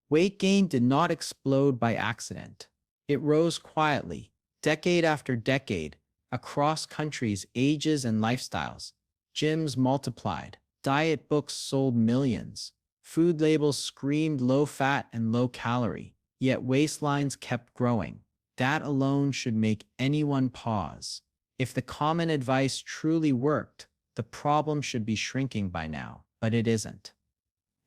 Weight gain did not explode by accident. It rose quietly, decade after decade, across countries, ages, and lifestyles. Gyms multiplied. Diet books sold millions. Food labels screamed low fat and low calorie. Yet waistlines kept growing. That alone should make anyone pause. If the common advice truly worked, the problem should be shrinking by now, but it isn't.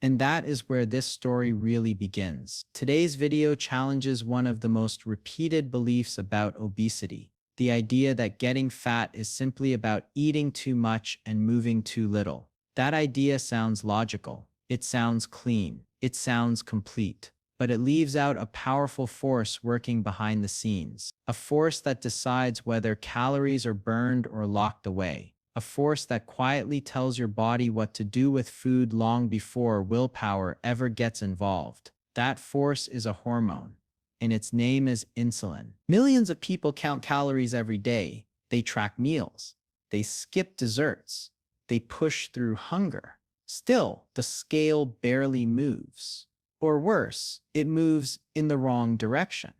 And that is where this story really begins. Today's video challenges one of the most repeated beliefs about obesity, the idea that getting fat is simply about eating too much and moving too little. That idea sounds logical, it sounds clean, it sounds complete, but it leaves out a powerful force working behind the scenes, a force that decides whether calories are burned or locked away. A force that quietly tells your body what to do with food long before willpower ever gets involved. That force is a hormone, and its name is insulin. Millions of people count calories every day. They track meals. They skip desserts. They push through hunger. Still, the scale barely moves. Or worse, it moves in the wrong direction.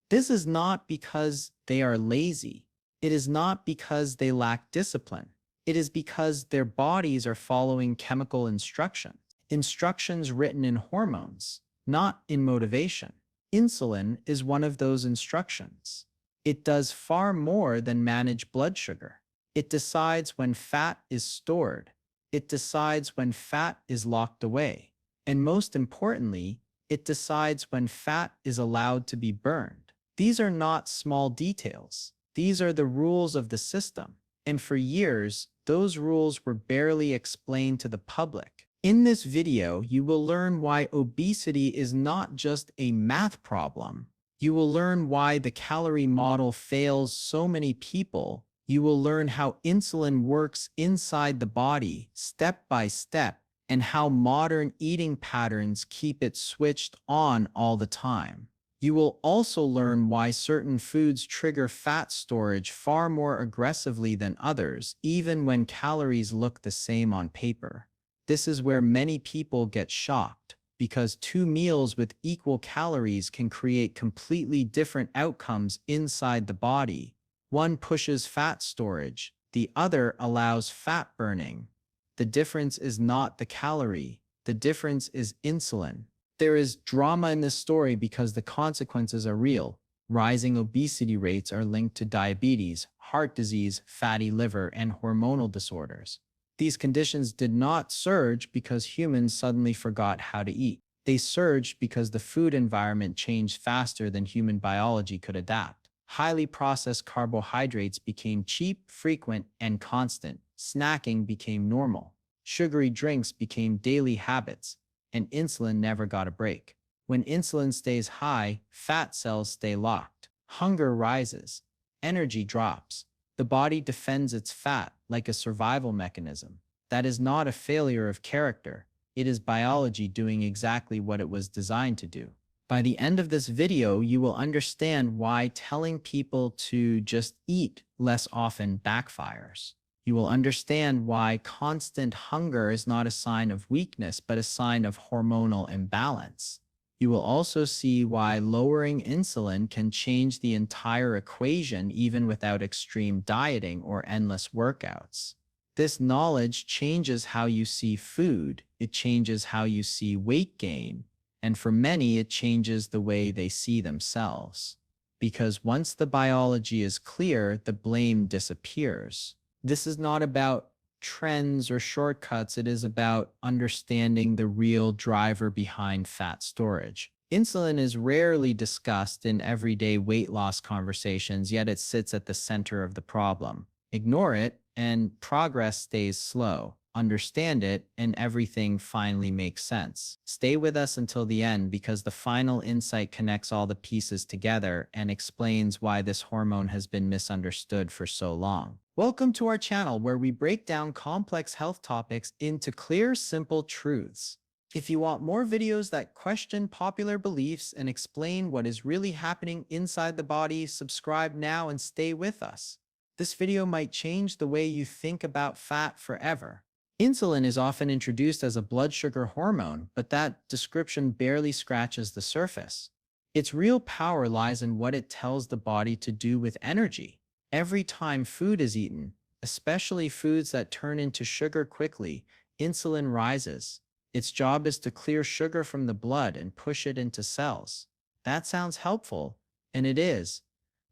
This is not because they are lazy. It is not because they lack discipline. It is because their bodies are following chemical instructions, instructions written in hormones, not in motivation. Insulin is one of those instructions. It does far more than manage blood sugar. It decides when fat is stored. It decides when fat is locked away. And most importantly, it decides when fat is allowed to be burned. These are not small details. These are the rules of the system. And for years, those rules were barely explained to the public. In this video, you will learn why obesity is not just a math problem. You will learn why the calorie model fails so many people. You will learn how insulin works inside the body, step by step, and how modern eating patterns keep it switched on all the time. You will also learn why certain foods trigger fat storage far more aggressively than others, even when calories look the same on paper. This is where many people get shocked, because two meals with equal calories can create completely different outcomes inside the body. One pushes fat storage, the other allows fat burning. The difference is not the calorie, the difference is insulin. There is drama in this story because the consequences are real. Rising obesity rates are linked to diabetes, heart disease, fatty liver, and hormonal disorders. These conditions did not surge because humans suddenly forgot how to eat. They surged because the food environment changed faster than human biology could adapt. Highly processed carbohydrates became cheap, frequent, and constant. Snacking became normal. Sugary drinks became daily habits. And insulin never got a break. When insulin stays high, fat cells stay locked. Hunger rises. Energy drops. The body defends its fat like a survival mechanism. That is not a failure of character. It is biology doing exactly what it was designed to do. By the end of this video, you will understand why telling people to just eat less often backfires. You will understand why constant hunger is not a sign of weakness, but a sign of hormonal imbalance. You will also see why lowering insulin can change the entire equation even without extreme dieting or endless workouts. This knowledge changes how you see food, it changes how you see weight gain, and for many, it changes the way they see themselves. Because once the biology is clear, the blame disappears. This is not about trends or shortcuts. It is about understanding the real driver behind fat storage. Insulin is rarely discussed in everyday weight loss conversations, yet it sits at the center of the problem. Ignore it, and progress stays slow. Understand it, and everything finally makes sense. Stay with us until the end because the final insight connects all the pieces together and explains why this hormone has been misunderstood for so long. Welcome to our channel where we break down complex health topics into clear, simple truths. If you want more videos that question popular beliefs and explain what is really happening inside the body, subscribe now and stay with us. This video might change the way you think about fat forever. Insulin is often introduced as a blood sugar hormone, but that description barely scratches the surface. Its real power lies in what it tells the body to do with energy. Every time food is eaten, especially foods that turn into sugar quickly, insulin rises. Its job is to clear sugar from the blood and push it into cells. That sounds helpful, and it is,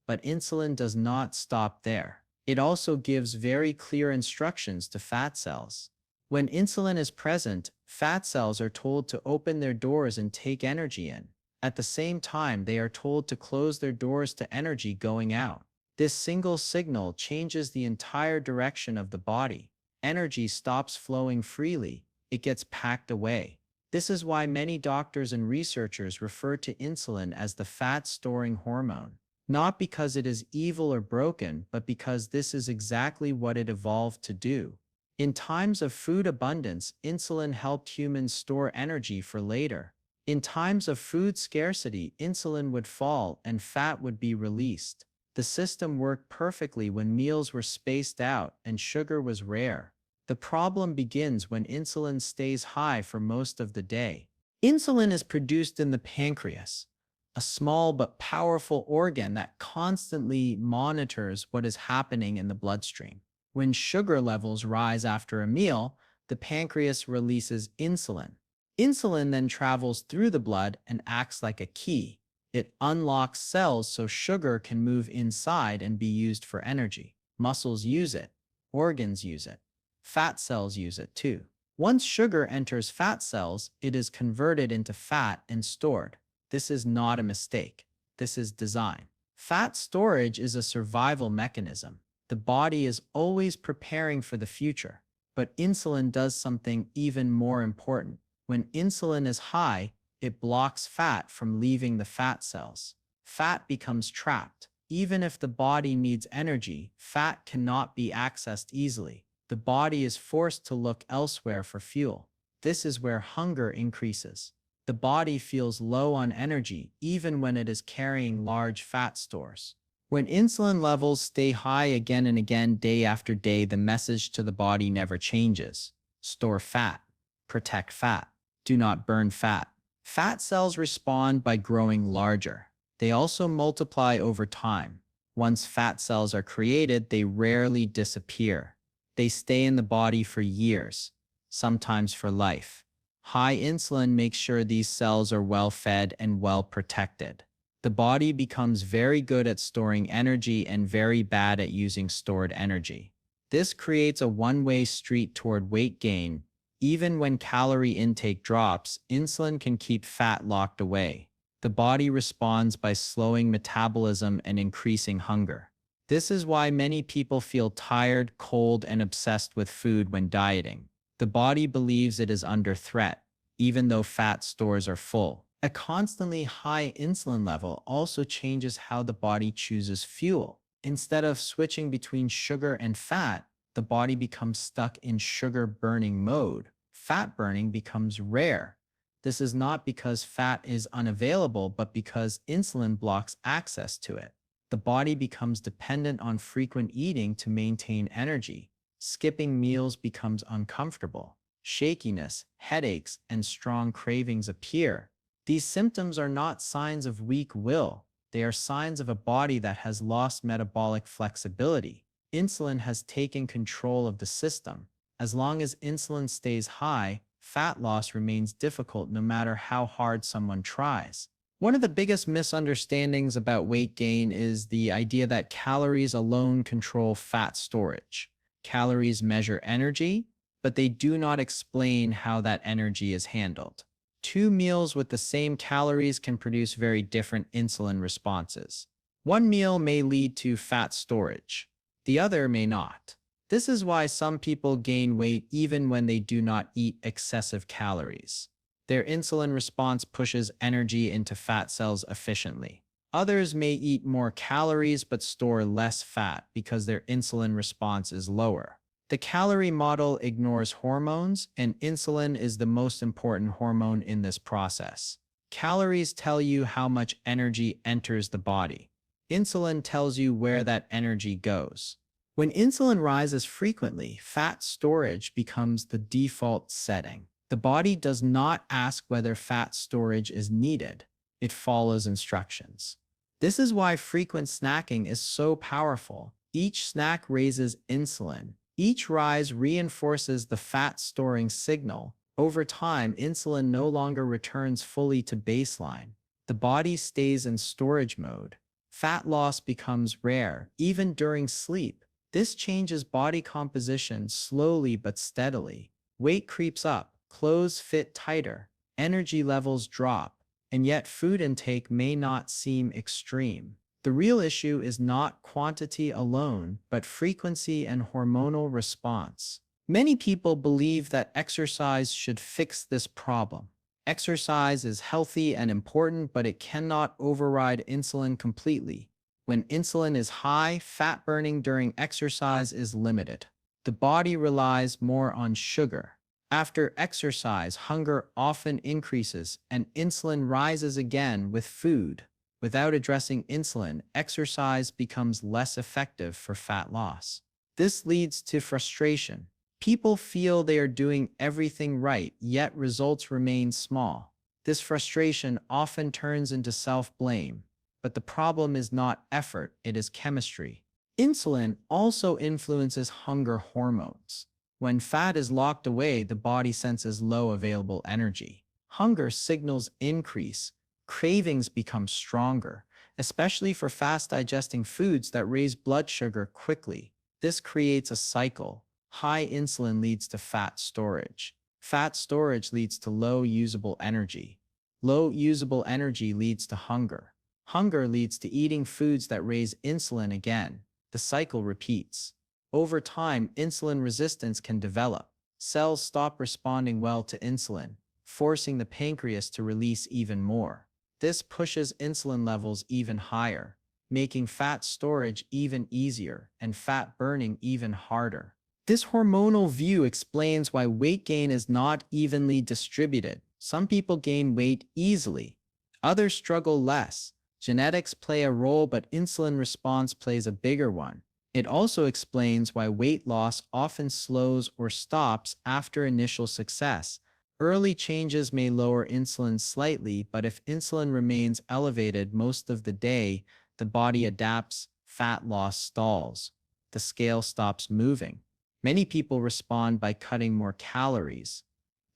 but insulin does not stop there. It also gives very clear instructions to fat cells. When insulin is present, fat cells are told to open their doors and take energy in. At the same time, they are told to close their doors to energy going out. This single signal changes the entire direction of the body. Energy stops flowing freely, it gets packed away. This is why many doctors and researchers refer to insulin as the fat-storing hormone. Not because it is evil or broken, but because this is exactly what it evolved to do. In times of food abundance, insulin helped humans store energy for later. In times of food scarcity, insulin would fall and fat would be released. The system worked perfectly when meals were spaced out and sugar was rare. The problem begins when insulin stays high for most of the day. Insulin is produced in the pancreas, a small but powerful organ that constantly monitors what is happening in the bloodstream. When sugar levels rise after a meal, the pancreas releases insulin. Insulin then travels through the blood and acts like a key. It unlocks cells so sugar can move inside and be used for energy. Muscles use it. Organs use it. Fat cells use it too. Once sugar enters fat cells, it is converted into fat and stored. This is not a mistake. This is design. Fat storage is a survival mechanism. The body is always preparing for the future. But insulin does something even more important. When insulin is high, it blocks fat from leaving the fat cells. Fat becomes trapped. Even if the body needs energy, fat cannot be accessed easily. The body is forced to look elsewhere for fuel. This is where hunger increases. The body feels low on energy even when it is carrying large fat stores. When insulin levels stay high again and again day after day, the message to the body never changes. Store fat. Protect fat. Do not burn fat. Fat cells respond by growing larger. They also multiply over time. Once fat cells are created, they rarely disappear. They stay in the body for years, sometimes for life. High insulin makes sure these cells are well fed and well protected. The body becomes very good at storing energy and very bad at using stored energy. This creates a one-way street toward weight gain. Even when calorie intake drops, insulin can keep fat locked away. The body responds by slowing metabolism and increasing hunger. This is why many people feel tired, cold, and obsessed with food when dieting. The body believes it is under threat, even though fat stores are full. A constantly high insulin level also changes how the body chooses fuel. Instead of switching between sugar and fat, the body becomes stuck in sugar-burning mode. Fat burning becomes rare. This is not because fat is unavailable, but because insulin blocks access to it. The body becomes dependent on frequent eating to maintain energy. Skipping meals becomes uncomfortable. Shakiness, headaches, and strong cravings appear. These symptoms are not signs of weak will. They are signs of a body that has lost metabolic flexibility. Insulin has taken control of the system. As long as insulin stays high, fat loss remains difficult no matter how hard someone tries. One of the biggest misunderstandings about weight gain is the idea that calories alone control fat storage. Calories measure energy, but they do not explain how that energy is handled. Two meals with the same calories can produce very different insulin responses. One meal may lead to fat storage. The other may not. This is why some people gain weight even when they do not eat excessive calories. Their insulin response pushes energy into fat cells efficiently. Others may eat more calories but store less fat because their insulin response is lower. The calorie model ignores hormones, and insulin is the most important hormone in this process. Calories tell you how much energy enters the body. Insulin tells you where that energy goes. When insulin rises frequently, fat storage becomes the default setting. The body does not ask whether fat storage is needed. It follows instructions. This is why frequent snacking is so powerful. Each snack raises insulin. Each rise reinforces the fat storing signal. Over time, insulin no longer returns fully to baseline. The body stays in storage mode. Fat loss becomes rare, even during sleep. This changes body composition slowly but steadily. Weight creeps up, clothes fit tighter, energy levels drop, and yet food intake may not seem extreme. The real issue is not quantity alone, but frequency and hormonal response. Many people believe that exercise should fix this problem. Exercise is healthy and important, but it cannot override insulin completely. When insulin is high, fat burning during exercise is limited. The body relies more on sugar. After exercise, hunger often increases and insulin rises again with food. Without addressing insulin, exercise becomes less effective for fat loss. This leads to frustration. People feel they are doing everything right, yet results remain small. This frustration often turns into self-blame. But the problem is not effort, it is chemistry. Insulin also influences hunger hormones. When fat is locked away, the body senses low available energy. Hunger signals increase. Cravings become stronger, especially for fast-digesting foods that raise blood sugar quickly. This creates a cycle. High insulin leads to fat storage. Fat storage leads to low usable energy. Low usable energy leads to hunger. Hunger leads to eating foods that raise insulin again. The cycle repeats. Over time, insulin resistance can develop. Cells stop responding well to insulin, forcing the pancreas to release even more. This pushes insulin levels even higher, making fat storage even easier and fat burning even harder. This hormonal view explains why weight gain is not evenly distributed. Some people gain weight easily, others struggle less. Genetics play a role, but insulin response plays a bigger one. It also explains why weight loss often slows or stops after initial success. Early changes may lower insulin slightly, but if insulin remains elevated most of the day, the body adapts, fat loss stalls. The scale stops moving. Many people respond by cutting more calories.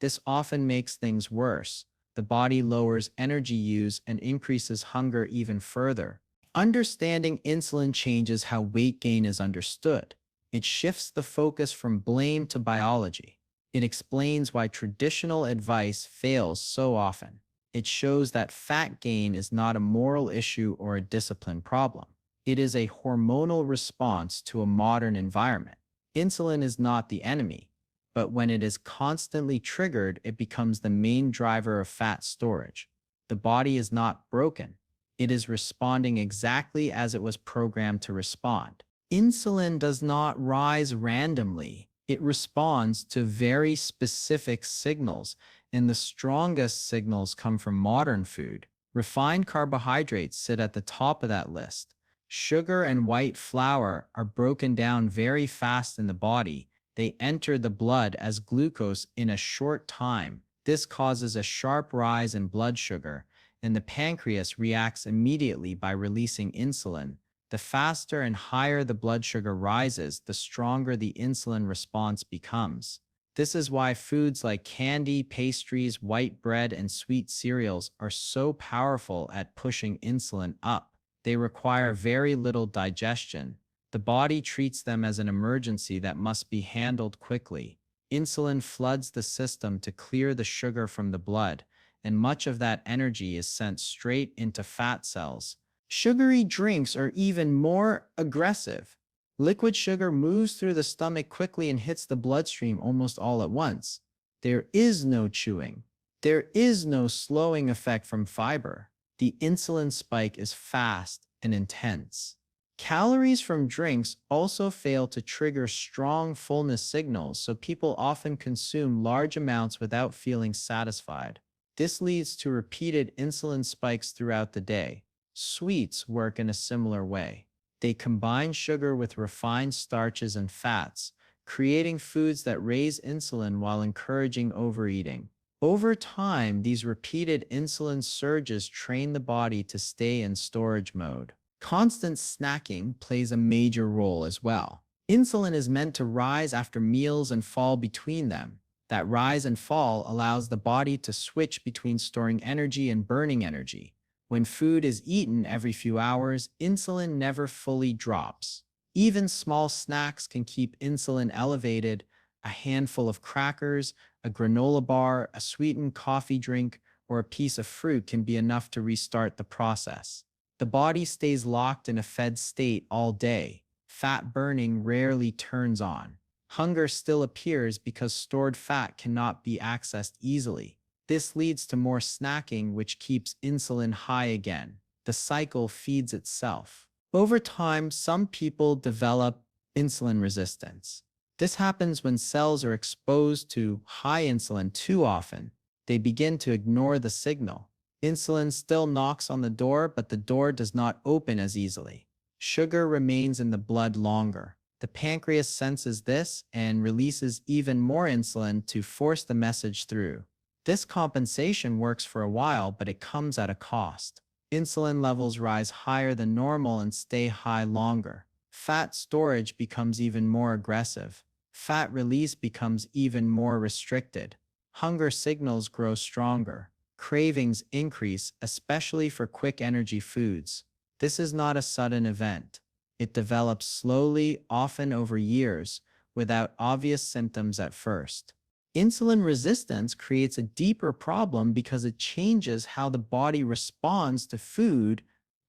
This often makes things worse. The body lowers energy use and increases hunger even further. Understanding insulin changes how weight gain is understood. It shifts the focus from blame to biology. It explains why traditional advice fails so often. It shows that fat gain is not a moral issue or a discipline problem. It is a hormonal response to a modern environment. Insulin is not the enemy, but when it is constantly triggered, it becomes the main driver of fat storage. The body is not broken. It is responding exactly as it was programmed to respond. Insulin does not rise randomly. It responds to very specific signals, and the strongest signals come from modern food. Refined carbohydrates sit at the top of that list. Sugar and white flour are broken down very fast in the body. They enter the blood as glucose in a short time. This causes a sharp rise in blood sugar, and the pancreas reacts immediately by releasing insulin. The faster and higher the blood sugar rises, the stronger the insulin response becomes. This is why foods like candy, pastries, white bread, and sweet cereals are so powerful at pushing insulin up. They require very little digestion. The body treats them as an emergency that must be handled quickly. Insulin floods the system to clear the sugar from the blood, and much of that energy is sent straight into fat cells. Sugary drinks are even more aggressive. Liquid sugar moves through the stomach quickly and hits the bloodstream almost all at once. There is no chewing. There is no slowing effect from fiber. The insulin spike is fast and intense. Calories from drinks also fail to trigger strong fullness signals, so people often consume large amounts without feeling satisfied. This leads to repeated insulin spikes throughout the day. Sweets work in a similar way. They combine sugar with refined starches and fats, creating foods that raise insulin while encouraging overeating. Over time, these repeated insulin surges train the body to stay in storage mode. Constant snacking plays a major role as well. Insulin is meant to rise after meals and fall between them. That rise and fall allows the body to switch between storing energy and burning energy. When food is eaten every few hours, insulin never fully drops. Even small snacks can keep insulin elevated. A handful of crackers, a granola bar, a sweetened coffee drink, or a piece of fruit can be enough to restart the process. The body stays locked in a fed state all day. Fat burning rarely turns on. Hunger still appears because stored fat cannot be accessed easily. This leads to more snacking, which keeps insulin high again. The cycle feeds itself. Over time, some people develop insulin resistance. This happens when cells are exposed to high insulin too often. They begin to ignore the signal. Insulin still knocks on the door, but the door does not open as easily. Sugar remains in the blood longer. The pancreas senses this and releases even more insulin to force the message through. This compensation works for a while, but it comes at a cost. Insulin levels rise higher than normal and stay high longer. Fat storage becomes even more aggressive. Fat release becomes even more restricted. Hunger signals grow stronger. Cravings increase, especially for quick energy foods. This is not a sudden event. It develops slowly, often over years, without obvious symptoms at first. Insulin resistance creates a deeper problem because it changes how the body responds to food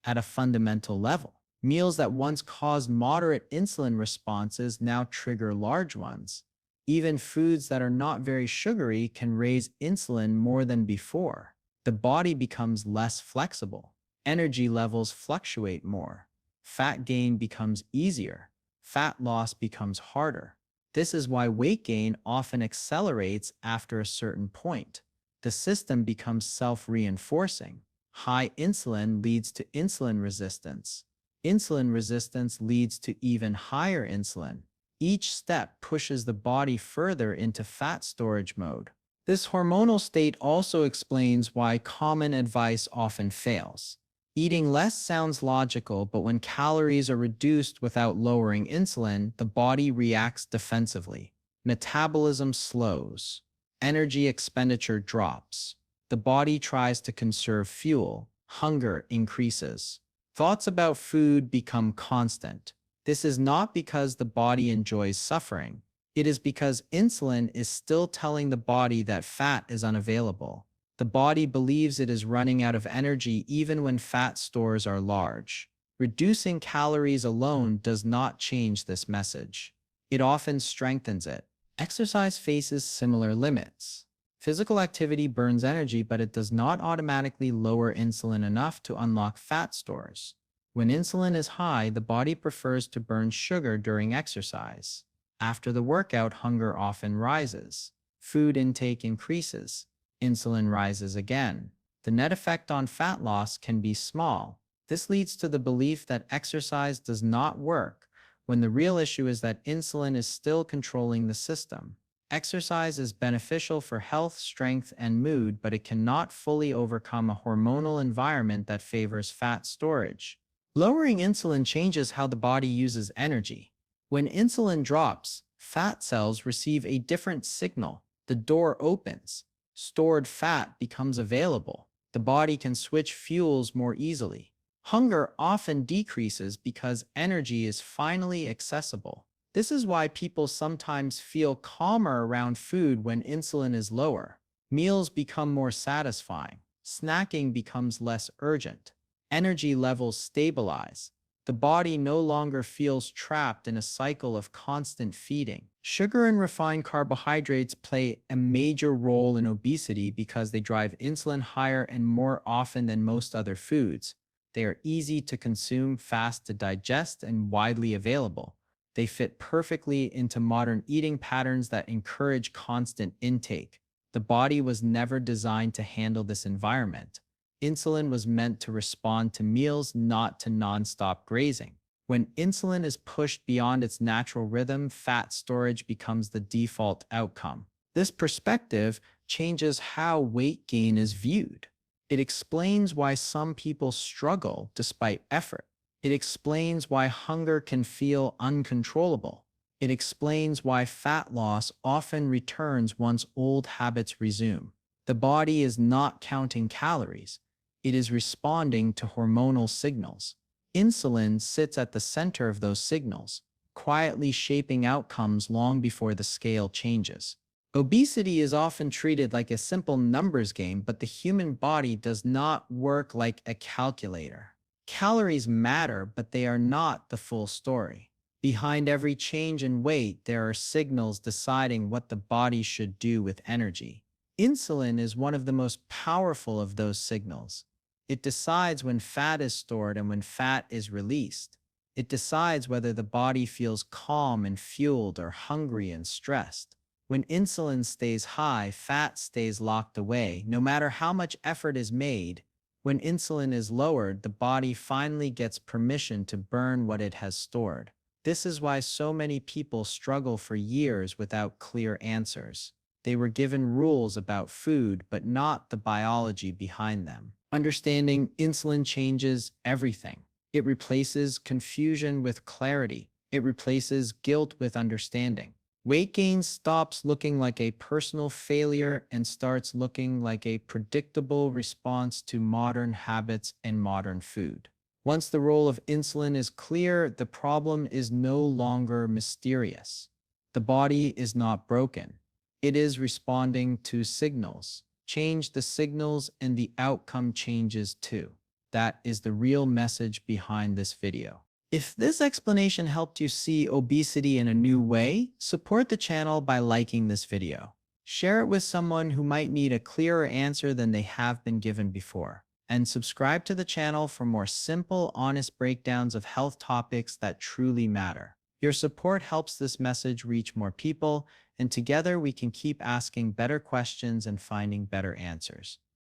at a fundamental level. Meals that once caused moderate insulin responses now trigger large ones. Even foods that are not very sugary can raise insulin more than before. The body becomes less flexible. Energy levels fluctuate more. Fat gain becomes easier. Fat loss becomes harder. This is why weight gain often accelerates after a certain point. The system becomes self-reinforcing. High insulin leads to insulin resistance. Insulin resistance leads to even higher insulin. Each step pushes the body further into fat storage mode. This hormonal state also explains why common advice often fails. Eating less sounds logical, but when calories are reduced without lowering insulin, the body reacts defensively. Metabolism slows. Energy expenditure drops. The body tries to conserve fuel. Hunger increases. Thoughts about food become constant. This is not because the body enjoys suffering. It is because insulin is still telling the body that fat is unavailable. The body believes it is running out of energy even when fat stores are large. Reducing calories alone does not change this message. It often strengthens it. Exercise faces similar limits. Physical activity burns energy, but it does not automatically lower insulin enough to unlock fat stores. When insulin is high, the body prefers to burn sugar during exercise. After the workout, hunger often rises. Food intake increases. Insulin rises again. The net effect on fat loss can be small. This leads to the belief that exercise does not work, when the real issue is that insulin is still controlling the system. Exercise is beneficial for health, strength, and mood, but it cannot fully overcome a hormonal environment that favors fat storage. Lowering insulin changes how the body uses energy. When insulin drops, fat cells receive a different signal. The door opens. Stored fat becomes available. The body can switch fuels more easily. Hunger often decreases because energy is finally accessible. This is why people sometimes feel calmer around food when insulin is lower. Meals become more satisfying. Snacking becomes less urgent. Energy levels stabilize. The body no longer feels trapped in a cycle of constant feeding. Sugar and refined carbohydrates play a major role in obesity because they drive insulin higher and more often than most other foods. They are easy to consume, fast to digest, and widely available. They fit perfectly into modern eating patterns that encourage constant intake. The body was never designed to handle this environment. Insulin was meant to respond to meals, not to nonstop grazing. When insulin is pushed beyond its natural rhythm, fat storage becomes the default outcome. This perspective changes how weight gain is viewed. It explains why some people struggle despite effort. It explains why hunger can feel uncontrollable. It explains why fat loss often returns once old habits resume. The body is not counting calories. It is responding to hormonal signals. Insulin sits at the center of those signals, quietly shaping outcomes long before the scale changes. Obesity is often treated like a simple numbers game, but the human body does not work like a calculator. Calories matter, but they are not the full story. Behind every change in weight, there are signals deciding what the body should do with energy. Insulin is one of the most powerful of those signals. It decides when fat is stored and when fat is released. It decides whether the body feels calm and fueled or hungry and stressed. When insulin stays high, fat stays locked away, no matter how much effort is made. When insulin is lowered, the body finally gets permission to burn what it has stored. This is why so many people struggle for years without clear answers. They were given rules about food, but not the biology behind them. Understanding insulin changes everything. It replaces confusion with clarity. It replaces guilt with understanding. Weight gain stops looking like a personal failure and starts looking like a predictable response to modern habits and modern food. Once the role of insulin is clear, the problem is no longer mysterious. The body is not broken. It is responding to signals. Change the signals and the outcome changes too. That is the real message behind this video. If this explanation helped you see obesity in a new way, support the channel by liking this video. Share it with someone who might need a clearer answer than they have been given before. And subscribe to the channel for more simple, honest breakdowns of health topics that truly matter. Your support helps this message reach more people, and together we can keep asking better questions and finding better answers.